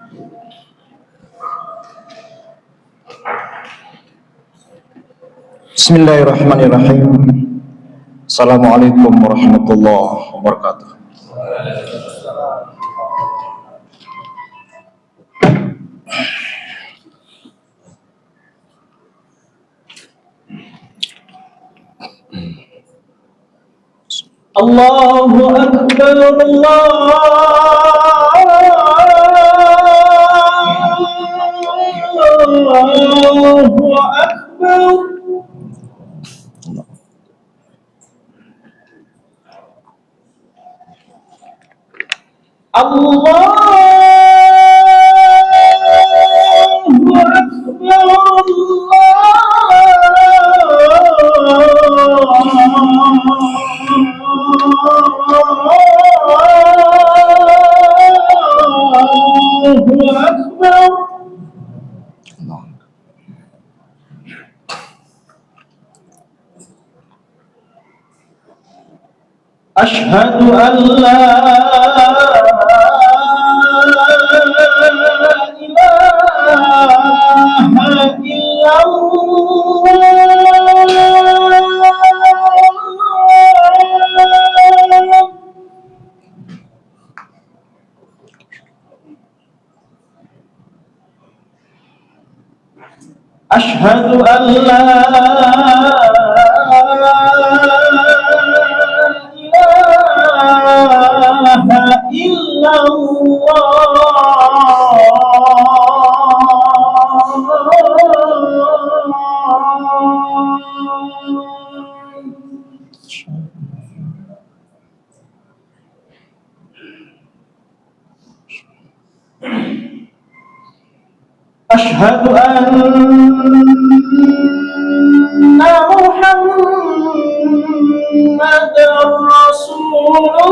Bismillahirrahmanirrahim. Assalamualaikum warahmatullahi wabarakatuh. Allahu Akbar, Allahu Akbar. Ashhadu an la ilaha illallah. Ashhadu an la Ashhadu anna Muhammadar Rasulullah.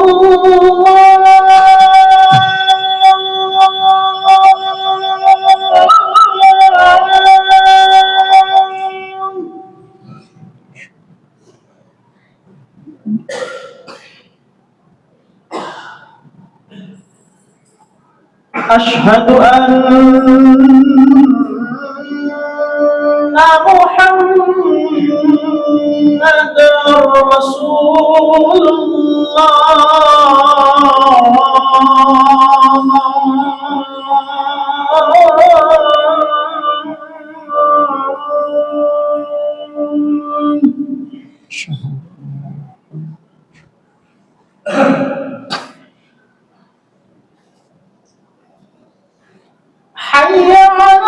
Ashhadu anna Muhammadar Rasulullah. Hayya 'alas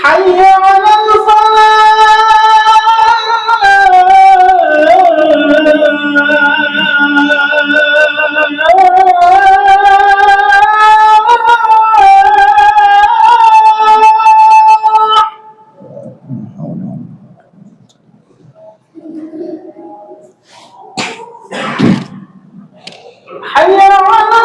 Hayya 'alas Hayya 'alal Hayya 'alal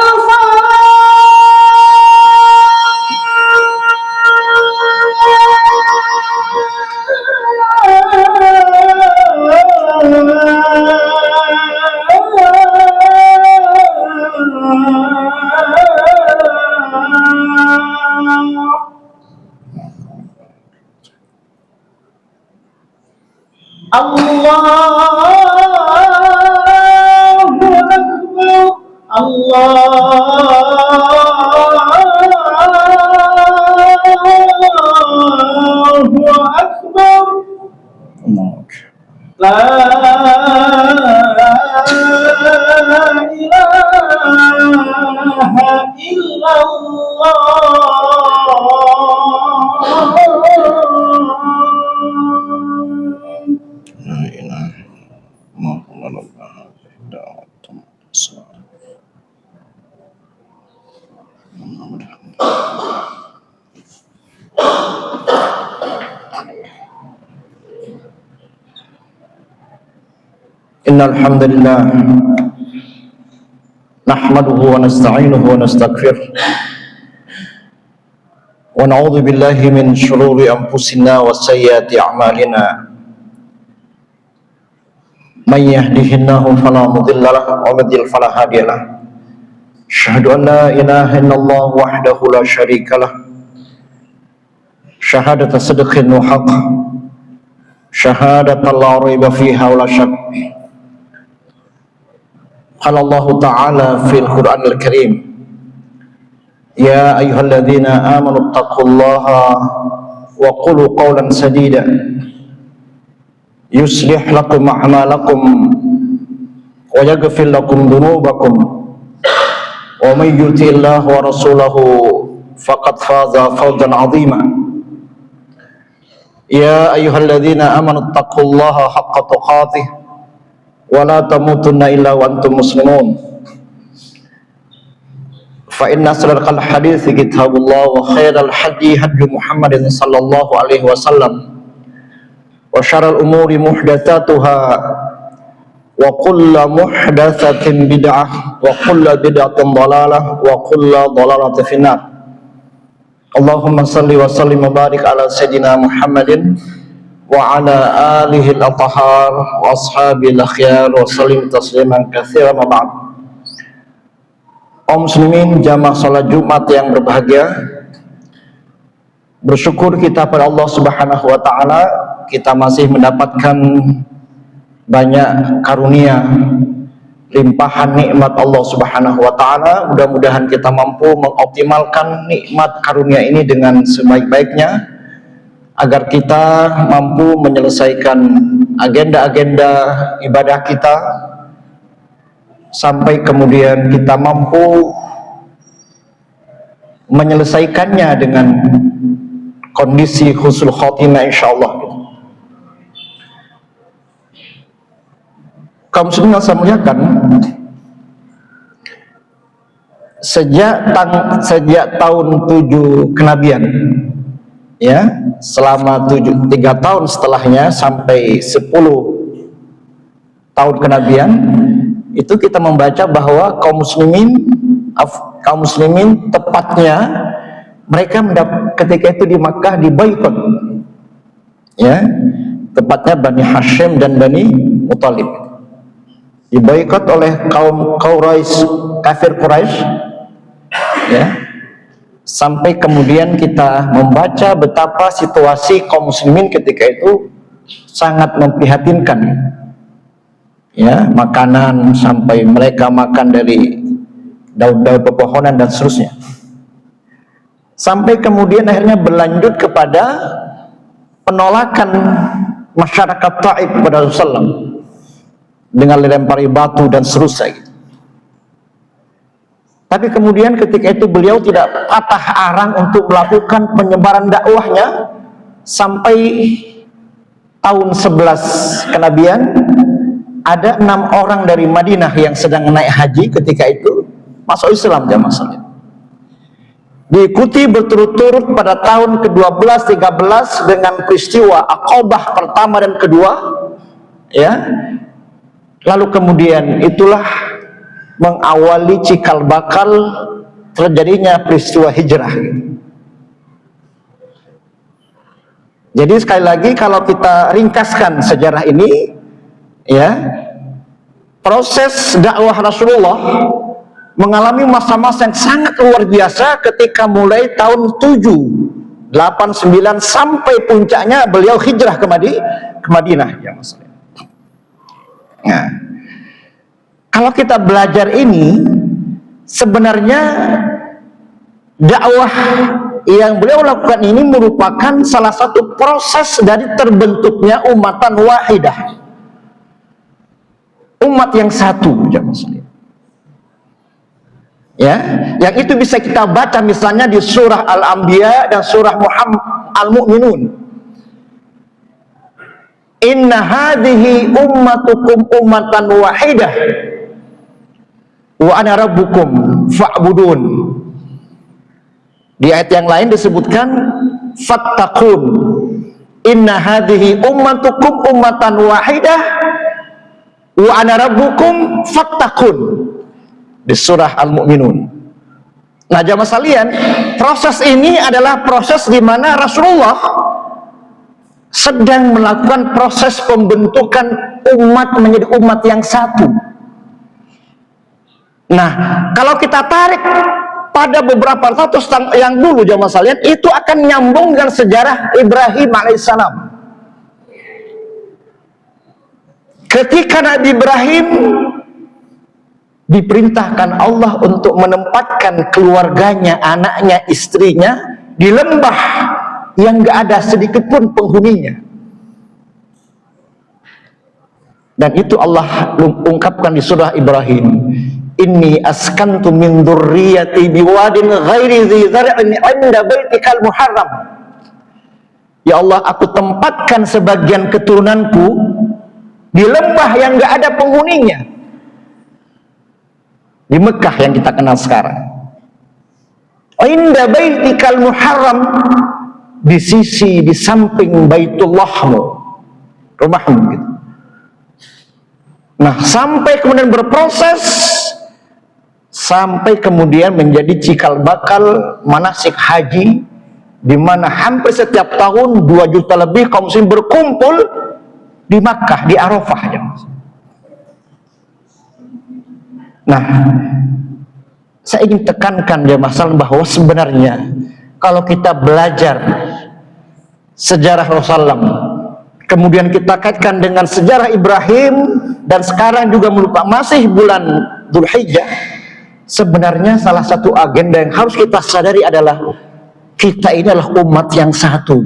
Allahu Akbar. La Innal hamdalillah nahmaduhu wa nasta'inuhu wa nastaghfiruh wa na'udzu billahi min shururi anfusina wa sayyiati a'malina. May yahdihillahu fala mudilla lahu wa may yudlil fala hadiya lahu. Asyhadu an la ilaha illallah wahdahu la syarika lahu. Syahadata sidqin wa haqq. Syahadatan la raiba fiha wa la syakk. Qala Allah Ta'ala fil Qur'anil Karim, ya ayyuhalladzina amanu taqullaha wa qulu qawlan sadida yuslih lakum a'malakum wa yaghfir lakum dhunubakum wa may yuti'illaha wa rasulahu faqad faza fawzan 'azima. Ya ayyuhalladzina amanu taqullaha haqqa tuqatih wa la tamutunna illa wa antum muslimun. Fa inna asdaqal hadithi kitabullah wa khairal hadi hadi Muhammadin sallallahu alaihi wasallam wa syarrul umuri muhdatsatuha wa kullu muhdatsatin bid'ah wa kullu bid'atin dhalalah wa kullu dhalalatin finnar. Allahumma shalli wa sallim wa barik ala sayyidina Muhammadin wa ala alihi al-athhar wa ashabil akhyar wa sallim tasliman katsiran wa ba'd. Kaum muslimin jamaah salat Jumat yang berbahagia, bersyukur kita pada Allah Subhanahu wa taala, kita masih mendapatkan banyak karunia, limpahan nikmat Allah Subhanahu wa taala. Mudah-mudahan kita mampu mengoptimalkan nikmat karunia ini dengan sebaik-baiknya, agar kita mampu menyelesaikan agenda-agenda ibadah kita, sampai kemudian kita mampu menyelesaikannya dengan kondisi husnul khotimah insyaallah. Kaum muslimin yang saya muliakan, sejak tahun 7 kenabian, ya, selama 3 tahun setelahnya sampai 10 tahun kenabian, itu kita membaca bahwa kaum muslimin tepatnya mereka ketika itu di Makkah diboikot, ya, tepatnya Bani Hashim dan Bani Muthalib diboikot oleh kaum Quraisy, kafir Quraisy, ya. Sampai kemudian kita membaca betapa situasi kaum muslimin ketika itu sangat memprihatinkan, ya, makanan sampai mereka makan dari daun-daun pepohonan dan seterusnya, sampai kemudian akhirnya berlanjut kepada penolakan masyarakat Taif kepada Rasulullah dengan dilempari batu dan seterusnya gitu. Tapi kemudian ketika itu beliau tidak patah arang untuk melakukan penyebaran dakwahnya sampai tahun 11 kenabian. Ada 6 orang dari Madinah yang sedang naik haji ketika itu masuk Islam, jamaah sekalian. Diikuti berturut-turut pada tahun ke-12, 13 dengan peristiwa Aqabah pertama dan kedua, ya. Lalu kemudian itulah mengawali cikal bakal terjadinya peristiwa hijrah. Jadi sekali lagi kalau kita ringkaskan sejarah ini, ya, proses dakwah Rasulullah mengalami masa-masa yang sangat luar biasa ketika mulai tahun 7, 8, 9 sampai puncaknya beliau hijrah ke Madinah, ya maksudnya. Nah, kalau kita belajar ini, sebenarnya dakwah yang beliau lakukan ini merupakan salah satu proses dari terbentuknya umatan wahidah, umat yang satu, Ya, yang itu bisa kita baca misalnya di surah Al-Anbiya dan surah Muhammad Al-Mu'minun. Inna hadhihi ummatukum ummatan wahidah wa ana rabbukum fa'budun. Di ayat yang lain disebutkan fattaqun. Inna hadhihi ummatukum ummatan wahidah wa ana rabbukum fattaqun. Di surah Al-Mu'minun. Nah, jamaah sekalian, proses ini adalah proses di mana Rasulullah sedang melakukan proses pembentukan umat menjadi umat yang satu. Nah, kalau kita tarik pada beberapa status yang dulu jamaah sekalian, itu akan nyambung dengan sejarah Ibrahim alaihissalam. Ketika Nabi Ibrahim diperintahkan Allah untuk menempatkan keluarganya, anaknya, istrinya di lembah yang gak ada sedikit pun penghuninya. Dan itu Allah ungkapkan di surah Ibrahim, inni askantu min dzurriyyati biwadin ghairi dzi zar'in 'inda baitikal muharram. Ya Allah, aku tempatkan sebagian keturunanku di lembah yang gak ada penghuninya, di Mekah yang kita kenal sekarang. Inda baitikal muharram, di sisi, di samping Baitullahmu, rumahmu gitu. Nah, sampai kemudian berproses, sampai kemudian menjadi cikal bakal manasik haji, di mana hampir setiap tahun 2 juta lebih kaum muslim berkumpul di Makkah, di Arafah. Nah, saya ingin tekankan ya masalah bahwa sebenarnya kalau kita belajar sejarah Rasulullah, kemudian kita kaitkan dengan sejarah Ibrahim, dan sekarang juga masih bulan Dzulhijjah, sebenarnya salah satu agenda yang harus kita sadari adalah kita ini adalah umat yang satu.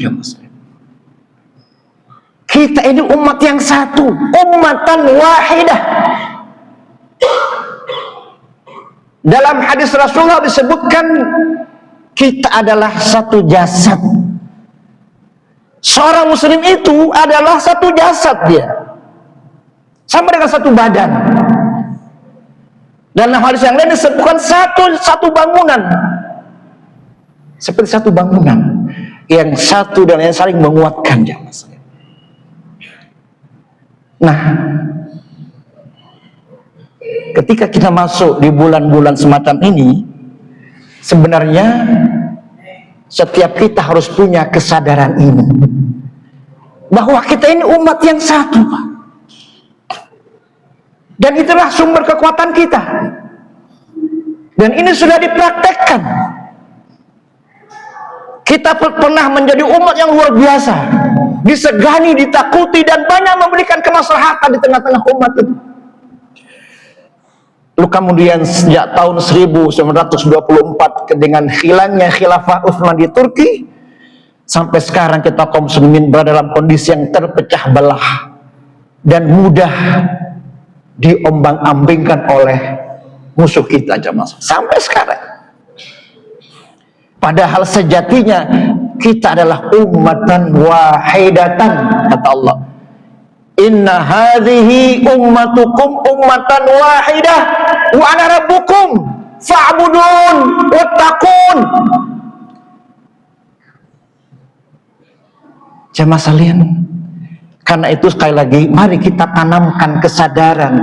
Kita ini umat yang satu, ummatan wahidah. Dalam hadis Rasulullah disebutkan kita adalah satu jasad. Seorang muslim itu adalah satu jasad, dia sama dengan satu badan. Dalam hadis yang lain disebutkan satu bangunan, seperti satu bangunan yang satu dan yang saling menguatkan. Nah, ketika kita masuk di bulan-bulan semacam ini, sebenarnya setiap kita harus punya kesadaran ini, bahwa kita ini umat yang satu, Pak. Dan itulah sumber kekuatan kita. Dan ini sudah dipraktekkan. Kita pernah menjadi umat yang luar biasa, disegani, ditakuti, dan banyak memberikan kemaslahatan di tengah-tengah umat itu. Lalu kemudian sejak tahun 1924 dengan hilangnya khilafah Utsman di Turki, sampai sekarang kita kaum muslimin berada dalam kondisi yang terpecah belah dan mudah diombang-ambingkan oleh musuh kita, jamaah. Sampai sekarang, padahal sejatinya kita adalah ummatan wahidatan, kata Allah. Inna hadhihi ummatukum ummatan wahidah wa ana rabbukum fa'budun wattaqun. Jamaah sekalian, karena itu sekali lagi mari kita tanamkan kesadaran,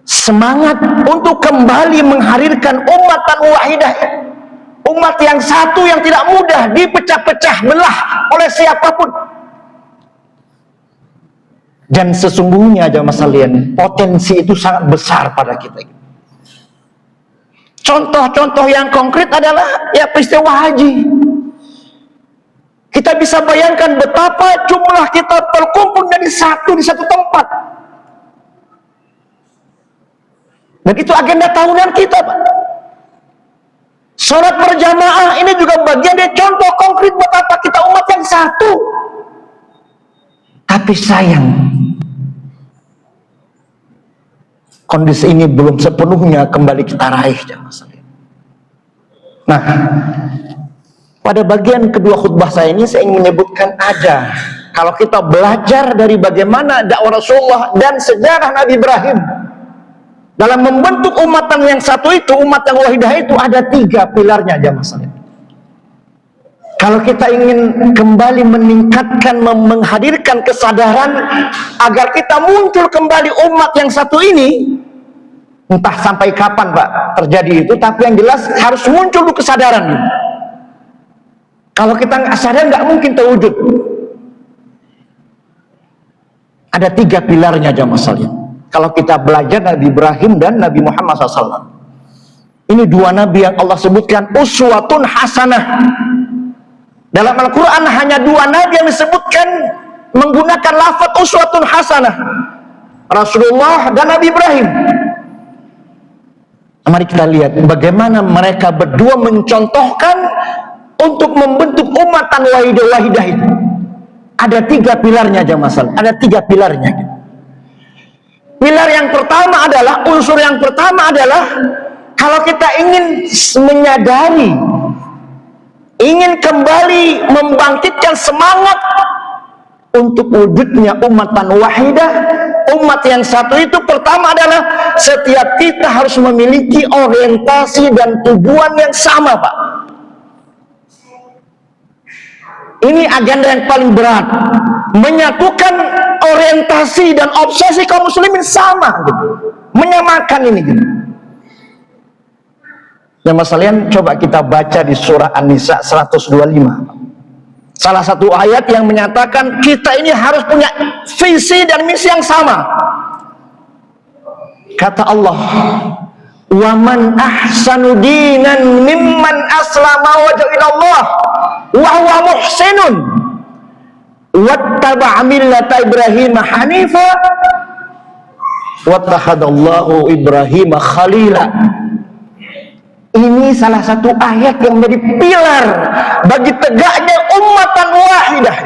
semangat untuk kembali menghadirkan ummatan wahidah, umat yang satu yang tidak mudah dipecah-pecah belah oleh siapapun. Dan sesungguhnya jamaah sekalian, potensi itu sangat besar pada kita. Contoh-contoh yang konkret adalah ya peristiwa haji. Kita bisa bayangkan betapa jumlah kita terkumpul jadi satu di satu tempat. Dan itu agenda tahunan kita, Pak. Sholat berjamaah ini juga bagian dari contoh konkret betapa kita umat yang satu. Tapi sayang, kondisi ini belum sepenuhnya kembali kita raih, jamaah sekalian. Nah, pada bagian kedua khutbah saya ini saya ingin menyebutkan ada, kalau kita belajar dari bagaimana dakwah Rasulullah dan sejarah Nabi Ibrahim dalam membentuk umatan yang satu itu, umat yang wahidah itu, ada 3 pilarnya, jamaah sekalian. Kalau kita ingin kembali meningkatkan, menghadirkan kesadaran agar kita muncul kembali umat yang satu ini, entah sampai kapan Pak terjadi itu, tapi yang jelas harus muncul dulu kesadaran. Kalau kita nggak sadar, nggak mungkin terwujud. Ada 3 pilarnya, jamaah sekalian. Kalau kita belajar Nabi Ibrahim dan Nabi Muhammad SAW, ini 2 nabi yang Allah sebutkan uswatun hasanah. Dalam Al-Quran hanya 2 nabi yang disebutkan menggunakan lafaz uswatun hasanah, Rasulullah dan Nabi Ibrahim. Mari kita lihat bagaimana mereka berdua mencontohkan untuk membentuk umatan wahidah itu. Ada 3 pilarnya, jamaah sekalian. Ada 3 pilarnya. Pilar yang pertama adalah, unsur yang pertama adalah, kalau kita ingin menyadari, ingin kembali membangkitkan semangat untuk wujudnya umatan wahidah, umat yang satu itu, pertama adalah setiap kita harus memiliki orientasi dan tujuan yang sama, Pak. Ini agenda yang paling berat, menyatukan orientasi dan obsesi kaum muslimin sama, gitu. Menyamakan ini, gitu. Jamaah sekalian, coba kita baca di surah An-Nisa 125. Salah satu ayat yang menyatakan kita ini harus punya visi dan misi yang sama. Kata Allah, "Wa man ahsanu dinan mimman aslama wajhahu ilallah wa huwa muhsinun wattaba'a millata Ibrahim hanifa wattakhadallahu Ibrahim khalila." Ini salah satu ayat yang menjadi pilar bagi tegaknya umatan wahidah.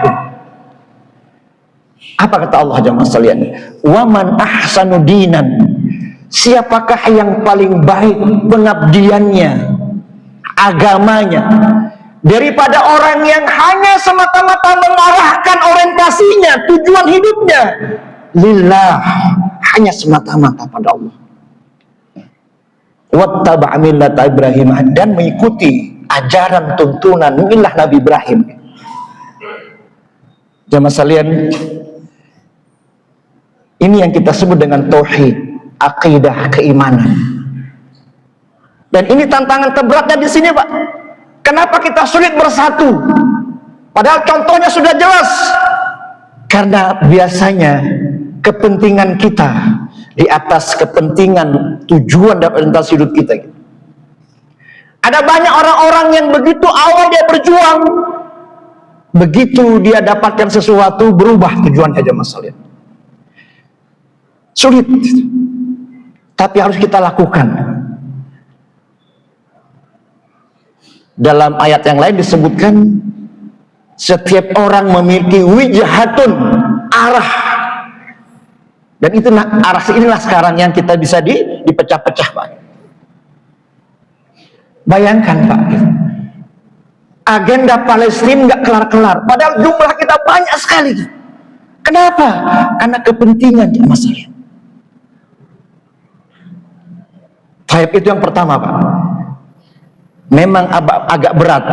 Apa kata Allah, jamaah sekalian? Waman ahsanu dinan. Siapakah yang paling baik pengabdiannya, agamanya, daripada orang yang hanya semata-mata mengarahkan orientasinya, tujuan hidupnya lillah, hanya semata-mata pada Allah. Wattaba'a millata Ibrahim, dan mengikuti ajaran tuntunan milah Nabi Ibrahim. Jamaah sekalian, ini yang kita sebut dengan tauhid, akidah, keimanan. Dan ini tantangan terberatnya di sini, Pak. Kenapa kita sulit bersatu? Padahal contohnya sudah jelas. Karena biasanya kepentingan kita di atas kepentingan tujuan dan orientasi hidup kita. Ada banyak orang-orang yang begitu awal dia berjuang, begitu dia dapatkan sesuatu berubah tujuannya, jamaah sekalian. Sulit, tapi harus kita lakukan. Dalam ayat yang lain disebutkan setiap orang memiliki wijhatun, arah. Dan itu arah inilah sekarang yang kita bisa dipecah-pecah, Pak. Bayangkan, Pak, agenda Palestina nggak kelar-kelar, padahal jumlah kita banyak sekali. Kenapa? Karena kepentingan, jamaah sekalian. Baik, itu yang pertama, Pak. Memang agak berat,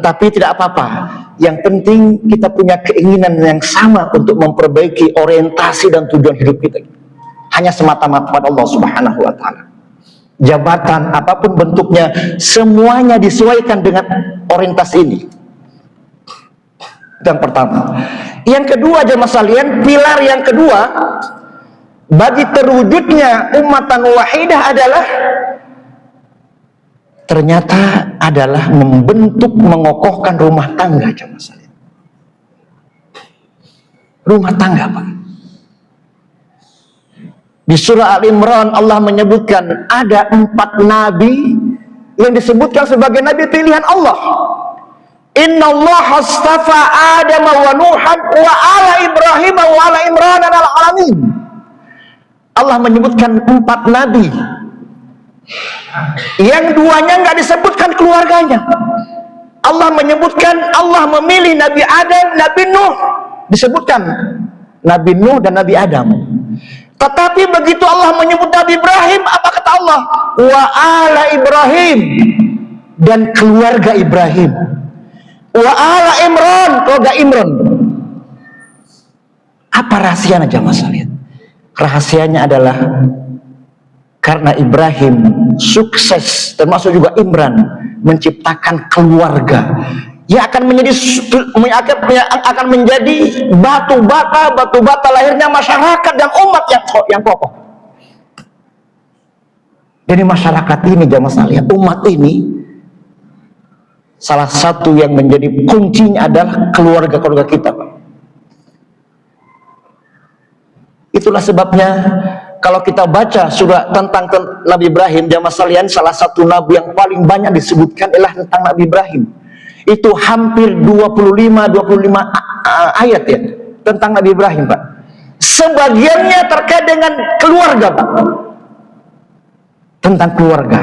tapi tidak apa-apa. Yang penting kita punya keinginan yang sama untuk memperbaiki orientasi dan tujuan hidup kita. Hanya semata-mata pada Allah Subhanahu wa Ta'ala. Jabatan apapun bentuknya, semuanya disesuaikan dengan orientasi ini. Itu yang pertama. Yang kedua, jamaah sekalian, pilar yang kedua bagi terwujudnya umatan wahidah adalah ternyata adalah membentuk, mengokohkan rumah tangga, jamaah sekalian. Rumah tangga, Pak. Di surah Al-Imran Allah menyebutkan ada 4 nabi yang disebutkan sebagai nabi pilihan Allah. Inna Allah astafa Adam wa Nuhan wa ala Ibrahim wa ala Imran alal alamin. Allah menyebutkan 4 nabi. Yang 2-nya nggak disebutkan keluarganya. Allah menyebutkan Allah memilih Nabi Adam, Nabi Nuh, disebutkan Nabi Nuh dan Nabi Adam. Tetapi begitu Allah menyebut Nabi Ibrahim, apa kata Allah? Wa ala Ibrahim, dan keluarga Ibrahim. Wa ala Imran, keluarga Imran. Apa rahasianya jamaah sekalian? Rahasianya adalah karena Ibrahim sukses, termasuk juga Imran, menciptakan keluarga yang akan menjadi batu bata lahirnya masyarakat dan umat yang kokoh. Jadi masyarakat ini jamaah sekalian, umat ini salah satu yang menjadi kuncinya adalah keluarga kita, Pak. Itulah sebabnya kalau kita baca surah tentang Nabi Ibrahim, jamaah sekalian, salah satu nabi yang paling banyak disebutkan adalah tentang Nabi Ibrahim. Itu hampir 25 ayat ya tentang Nabi Ibrahim, Pak. Sebagiannya terkait dengan keluarga, Pak. Tentang keluarga.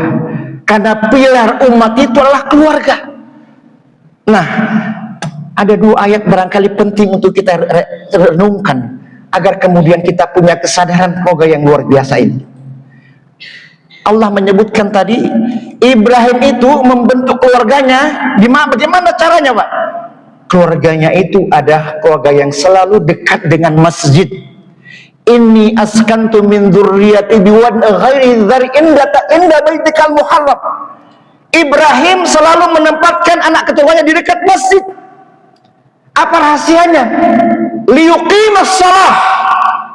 Karena pilar umat itu adalah keluarga. Nah, ada 2 ayat barangkali penting untuk kita renungkan agar kemudian kita punya kesadaran keluarga yang luar biasa ini. Allah menyebutkan tadi Ibrahim itu membentuk keluarganya bagaimana caranya, Pak? Keluarganya itu ada keluarga yang selalu dekat dengan masjid. Inni askantu min dzurriyyati biwadin ghairi dzar'in inda baitikal muharram. Ibrahim selalu menempatkan anak ketuanya di dekat masjid. Apa rahasianya? Liyuqimas shalah,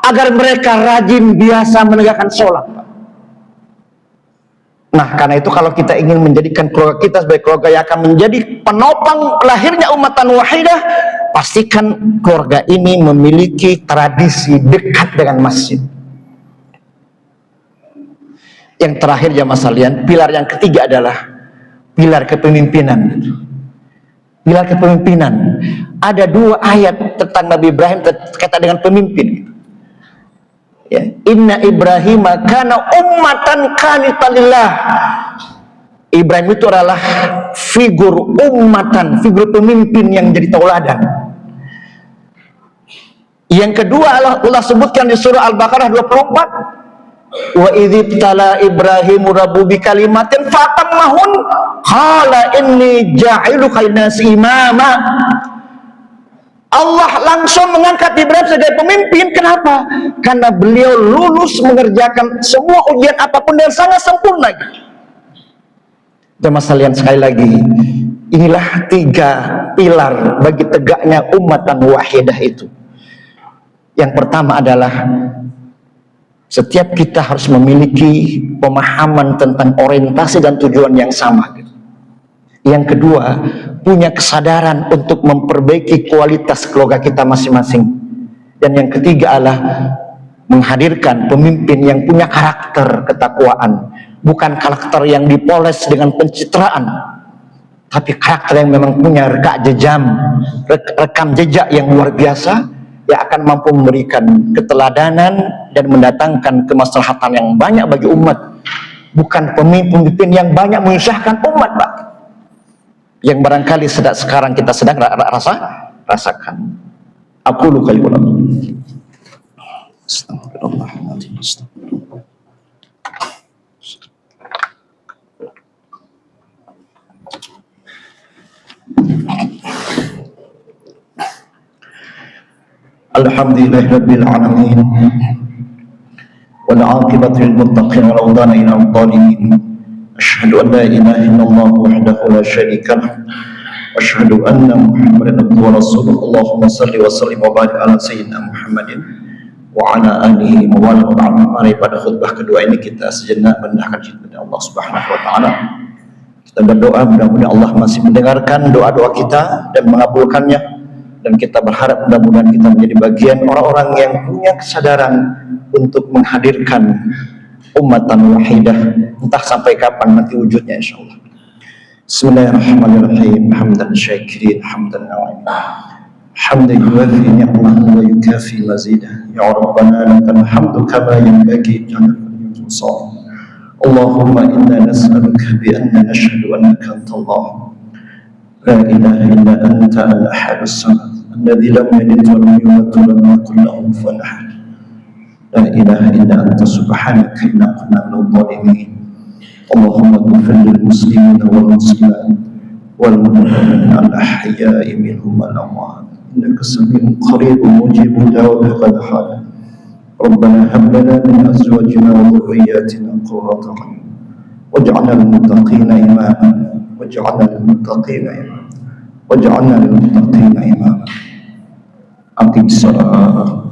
agar mereka rajin biasa menegakkan sholat. Nah, karena itu kalau kita ingin menjadikan keluarga kita sebagai keluarga yang akan menjadi penopang lahirnya umatan wahidah, pastikan keluarga ini memiliki tradisi dekat dengan masjid. Yang terakhir jamaah sekalian, pilar yang ketiga adalah pilar kepemimpinan. Pilar kepemimpinan. Ada 2 ayat tentang Nabi Ibrahim terkait dengan pemimpin. Ya. Inna Ibrahim kana ummatan qanitan lillah. Ibrahim itu adalah figur ummatan, figur pemimpin yang jadi tauladan. Yang kedua Allah sebutkan di surah Al-Baqarah 24. Wa idzibtala Ibrahimu rabbu bikalimatin fatammahun qala inni ja'iluka linnasi imama. Allah langsung mengangkat Ibrahim sebagai pemimpin. Kenapa? Karena beliau lulus mengerjakan semua ujian apapun dengan sangat sempurna. Jemaah sekalian, sekali lagi, inilah 3 pilar bagi tegaknya umatan wahidah itu. Yang pertama adalah setiap kita harus memiliki pemahaman tentang orientasi dan tujuan yang sama. Yang kedua, punya kesadaran untuk memperbaiki kualitas keluarga kita masing-masing. Dan yang ketiga adalah menghadirkan pemimpin yang punya karakter ketakwaan, bukan karakter yang dipoles dengan pencitraan, tapi karakter yang memang punya rekam jejak yang luar biasa, yang akan mampu memberikan keteladanan dan mendatangkan kemaslahatan yang banyak bagi umat, bukan pemimpin yang banyak menyusahkan umat, Pak, yang barangkali sekarang kita sedang rasakan. Aku luka Astagfirullahaladzim. Alhamdulillahirabbil alamin. Wal 'aqibatu lil muttaqin wa la 'udwana illa 'alal zalimin. Asyhadu an la ilaha illallah wahdahu la syarika lah. Wa asyhadu anna Muhammadan abduhu wa rasuluh. Allahumma shalli wa sallim wa barik ala sayyidina Muhammadin wa ala alihi wa ala alihi. Mari pada khutbah kedua ini kita sejenak mendahkan kepada Allah Subhanahu wa taala. Kita berdoa mudah-mudahan Allah masih mendengarkan doa-doa kita dan mengabulkannya, dan kita berharap mudah-mudahan kita menjadi bagian orang-orang yang punya kesadaran untuk menghadirkan ummatan wahidah, entah sampai kapan nanti wujudnya insyaallah. Bismillahirrahmanirrahim. Hamdan syakirin, hamdan na'imin, hamdan yuwafi ni'mahu wa yukafi mazidah. Ya Rabbana lakal hamdu kama yanbaghi lijalali wajhika. Allahumma inna nas'aluka bi anna nashhadu annaka antallah la ilaha illa anta al-ahad as-samad alladhi lam yalid wa lam yulad wa lam yakul lahu kufuwan ahad. La ilaha illa anta subhanaka inna kunna minadh dhalimin. Allahumma ighfir lil muslimina wal muslimat wal mu'minina al-ahya'i minhum wal amwat innaka sami'un qaribun mujibud da'wati qad hana. ربنا هب لنا من أزواجنا وذرياتنا قرة أعين واجعلنا للمتقين إماما واجعلنا للمتقين إماما. أقم الصلاة.